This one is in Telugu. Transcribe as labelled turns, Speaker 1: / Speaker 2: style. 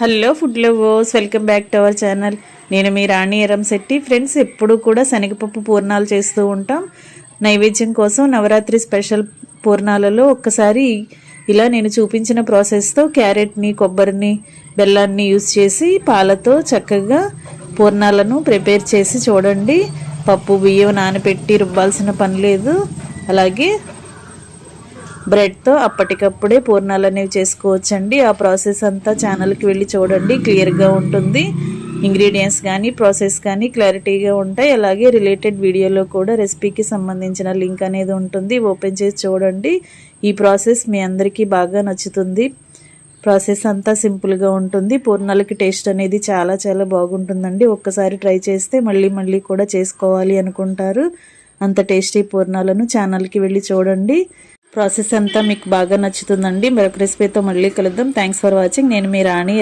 Speaker 1: Hello food lovers, welcome back to our channel. నేను మీ రాణి ఎరంశెట్టి. ఫ్రెండ్స్, ఎప్పుడు కూడా శనగపప్పు పూర్ణాలు చేస్తూ ఉంటాం నైవేద్యం కోసం. నవరాత్రి స్పెషల్ పూర్ణాలలో ఒక్కసారి ఇలా నేను చూపించిన ప్రాసెస్తో క్యారెట్ని, కొబ్బరిని, బెల్లాన్ని యూస్ చేసి పాలతో చక్కగా పూర్ణాలను ప్రిపేర్ చేసి చూడండి. పప్పు బియ్యం నానబెట్టి రుబ్బాల్సిన పని లేదు. అలాగే బ్రెడ్తో అప్పటికప్పుడే పూర్ణాలు అనేవి చేసుకోవచ్చండి. ఆ ప్రాసెస్ అంతా ఛానల్కి వెళ్ళి చూడండి, క్లియర్గా ఉంటుంది. ఇంగ్రీడియంట్స్ కానీ ప్రాసెస్ కానీ క్లారిటీగా ఉంటాయి. అలాగే రిలేటెడ్ వీడియోలో కూడా రెసిపీకి సంబంధించిన లింక్ అనేది ఉంటుంది, ఓపెన్ చేసి చూడండి. ఈ ప్రాసెస్ మీ అందరికీ బాగా నచ్చుతుంది. ప్రాసెస్ అంతా సింపుల్గా ఉంటుంది. పూర్ణాలకి టేస్ట్ అనేది చాలా చాలా బాగుంటుందండి. ఒక్కసారి ట్రై చేస్తే మళ్ళీ మళ్ళీ కూడా చేసుకోవాలి అనుకుంటారు. అంత టేస్టీ పూర్ణాలను ఛానల్కి వెళ్ళి చూడండి. ప్రాసెస్ అంతా మీకు బాగా నచ్చుతుందండి. మరొక రెసిపీతో మళ్ళీ కలుద్దాం. Thanks for watching. నేను మీ రాణి.